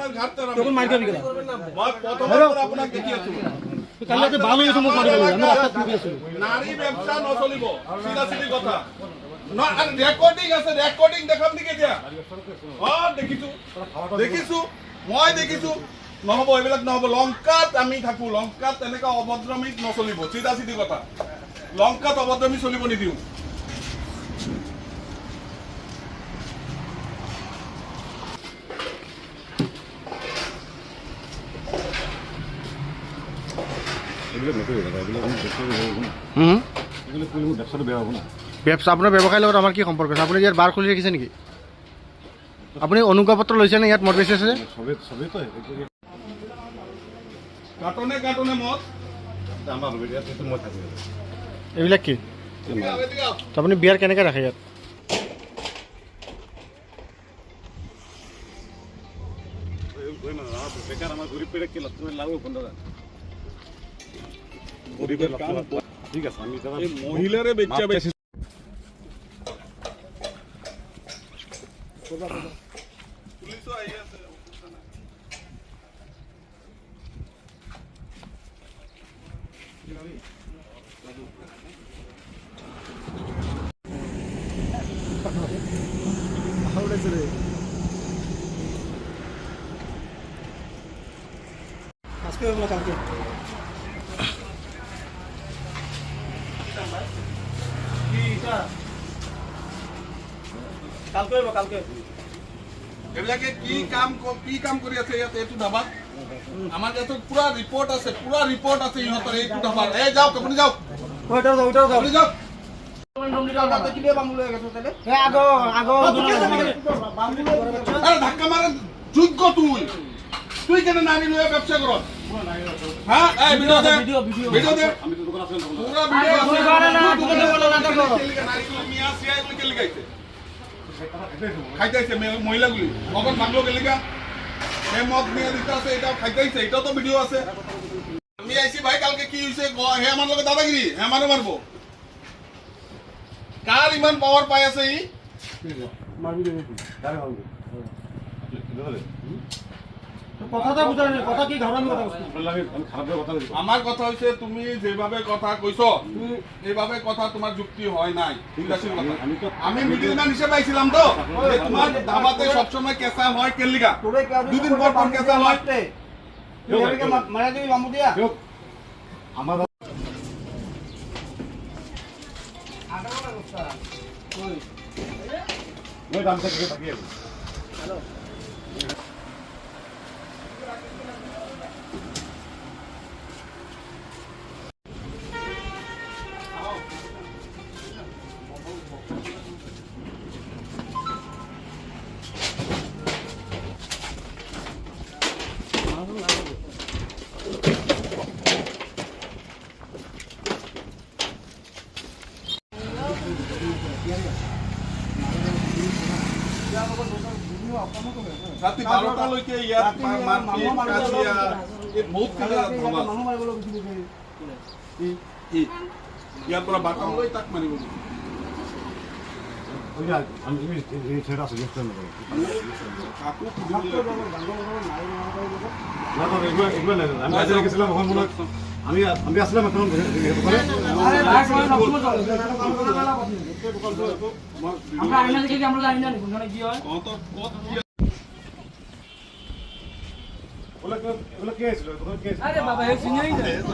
আপনার ঘাটতে তখন মার খাবি কেন? মই প্রথমবার আপনাকে দেখি আছো কালকে ভালো হয়েছে মোক মারি গেল আমরা রাস্তা ঠিক আছে নারী ব্যবসা নচলিব সিধা সিধি কথা না আর রেকর্ডিং আছে রেকর্ডিং দেখাম নেকি এতিয়া দেখিছো মই দেখিছো নহব এইবিলাক নহব লংকাত আমি থাকো লংকাত এনেকা অভদ্ৰমী নচলিব সিধা সিধি কথা লংকাত অভদ্ৰমী চলিব নিদিও ব্যবসা আপনাৰ ব্যবসায়ীৰ লগত আমাৰ কি সম্পৰ্ক আছে? আপনি ইয়াত বাৰ খুলি রাখিছে নেকি? আপনি অনুজ্ঞাপত্র লৈছে নে ইয়াত মদ বেচি আছে? কাটনে কাটনে মদ এইবিলাক কি? আপনি বিয়ার কেনেকে রাখে ইয়াত? ঠিক আছে আমি মহিলারে বেচা বেশি পুলিশও আই আছে আজকে আমরা কালকে কালকে এবিলাকে কি কাম কৰি আছে ইয়াতে এইটো ধাবাত আমাৰ ইয়াতে পুৰা ৰিপৰ্ট আছে ইহঁতৰ এইটো ধাবাত এই যাওক আপুনি যাওক ওইটাও যাও আপুনি যাওক ধাক্কা মারে যোগ্য তুই কেন নারী লয়ে ব্যবসা কর হ্যাঁ এই ভিডিও দে পুরা ভিডিও আছে মিয়া সিআই গুলি কে লিখাইছে খাইতেছে মহিলাগুলি কখন ভাগলো কে লিখা এই মদ নিয়ে দিতে আছে এটা খাইতেছে এটাও তো ভিডিও আছে আমি আইছি ভাই কালকে কি হইছে হে আমার লগে দাদাগিরি হে আমারে মারবো কার ইমান পাওয়ার পাই আছে ই মারবি দে কারে মারবি কথাটা বুঝাই না কথা কি ঘরামি কথা আমি খারাপ কথা কইছি আমার কথা হইছে তুমি যেভাবে কথা কইছো এইভাবে কথা তোমার যুক্তি হয় নাই ঠিক আছে আমি মিডিলম্যান হিসেবে আইছিলাম তো যে তোমার ধাবাতে সব সময় কেসা হয় কেলিগা দুদিন পর পর কেসা হয় এবারে মারা দিবি বামু দিয়া আমার ওই দাম থেকে বাকি আছে হ্যালো রাতি 12টা লৈকে ইয়াত মারপিট কাজিয়া এই বহুত কাজিয়া ইয়াৰ পৰা বাটালৈ তাক মাৰিব আমি ছেড়ে আসি কাকু আমি আসলাম এখন আমরা আইনা দেখি আমরা জানি না কোনখানে কি হয় কত ওলা কে ছিল আরে বাবা এই সিনিয়রই